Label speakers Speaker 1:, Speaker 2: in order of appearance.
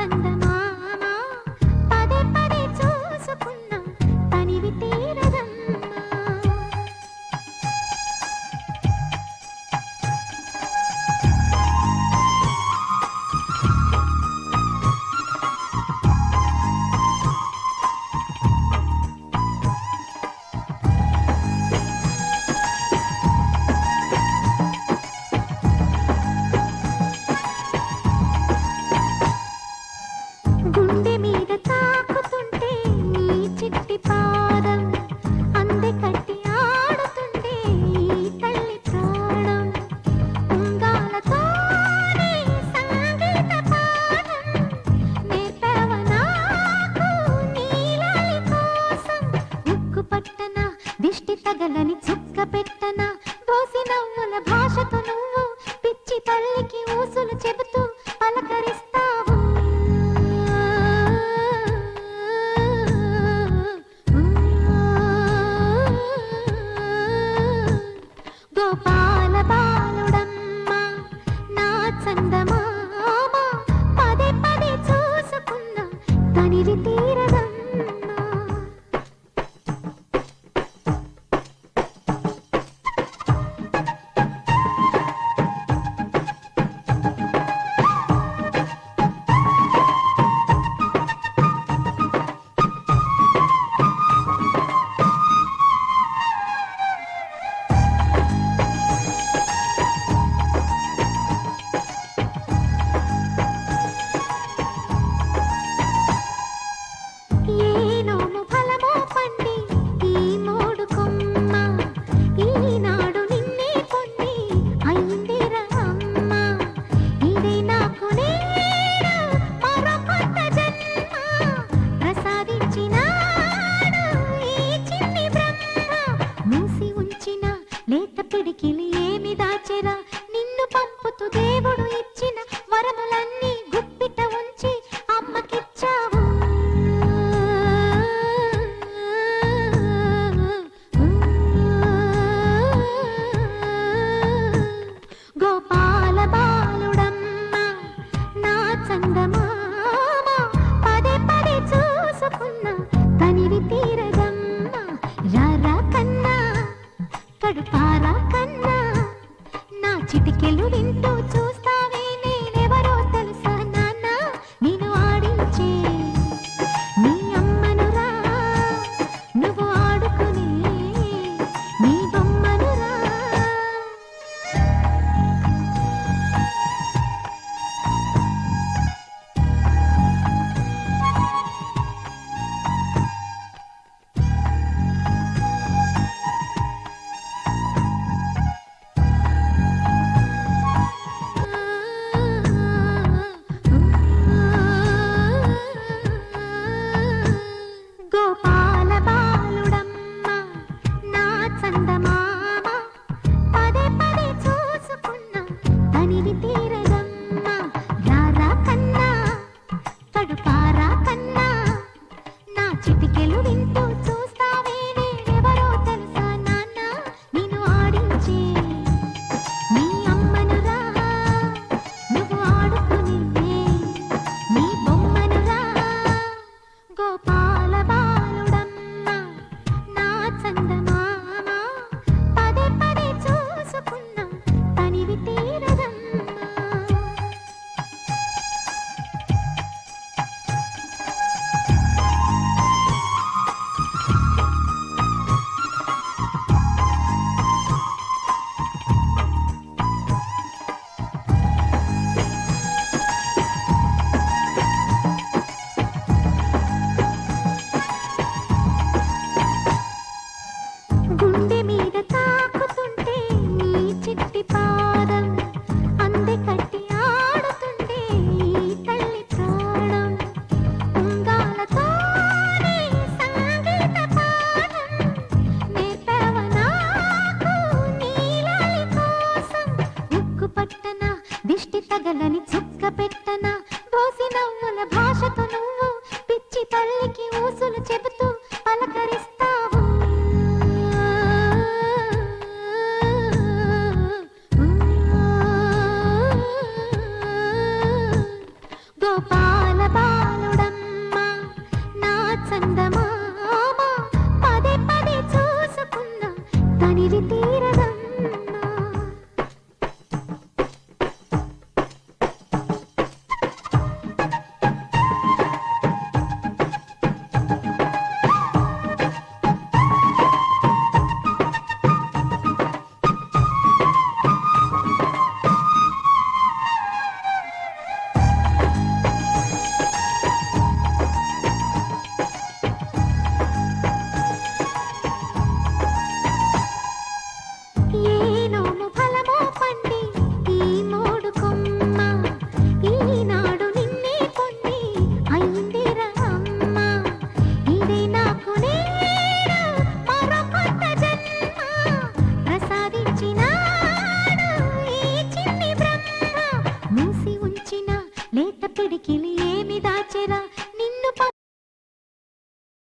Speaker 1: చందమామ పదే పదే చూసుకున్నా తనివి తీరదమ్మా. గుండె మీద తాకుతుంటే నీ చిట్టి పాదం అందె కట్టి ఆడుతుంటే ఈ తల్లి ప్రాణం ఉంగాలతోనే సంగీత పాఠం నేర్పావ నాకు నీలాలి కోసం ఉక్కు పట్టన దిష్టి తగలని చుక్క పెట్టన దోసి నవ్వుల భాషతో నువ్వు పిచ్చి తల్లికి ఊసులు చెబుతూ పలకరిస్తావు. గోపాల బాలుడమ్మ నా చందమామ పదే పదే చూసుకున్నా తనివి తీరదమ్మా. ఏనోము ఫలమో పండి ఈ మోడు కొమ్మ ఈనాడు నిన్నే పొంది అయిందిరా అమ్మ. ఇదే నాకు నేడు మరో కొత్త జన్మ ప్రసాదించినాడు ఈ చిన్ని బ్రహ్మ. మూసి ఉంచిన లేత పిడికిలి ఏమి దాచెరా నిన్ను పంపుతూ దేవుడు ఇచ్చిన వరములన్నీ గుప్పిట ఉంచి అమ్మకిచ్చావు. గోపాల బాలుడమ్మ నా చందమామ పదే పదే చూసుకున్నా తనివి తీరదమ్మా. రారా కన్నా కడుపారా కన్నా నా చిటికెలు వింటూ చూస్తావే నేనెవరో తెలుసా నాన్న నేను ఆడించే నీ అమ్మనురా నువ్వు ఆడుకునే నీ బొమ్మనురా. గోపాల బాలుడమ్మ నా చందమామ పదే పదే చూసుకున్నా తనివి తీరదమ్మా. రారా కన్నా కడుపారా కన్నా నా చిటికెలు వింటూ చూస్తావే నేనెవరో తెలుసా నాన్న నేను ఆడించే నీ అమ్మనురా నువ్వు ఆడుకునే నీ బొమ్మనురా. గోపాల బాలుడమ్మ నా చందమామ పదే పదే చూసుకున్నా తనివి తీరదమ్మా. గుండె మీద తాకుతుంటే నీ చిట్టి పాదం అందె కట్టి ఆడుతుంటే ఈ తల్లి ప్రాణం ఉంగాలతోనే సంగీత పాఠం నేర్పావ నాకు నీలాలి కోసం ఉక్కు పట్టన దిష్టి తగలని చుక్క పెట్టన దోసి నవ్వుల భాషతో నువ్వు పిచ్చి తల్లికి ఊసులు చెబుతూ పలకరిస్తావు. గోపాల చందమా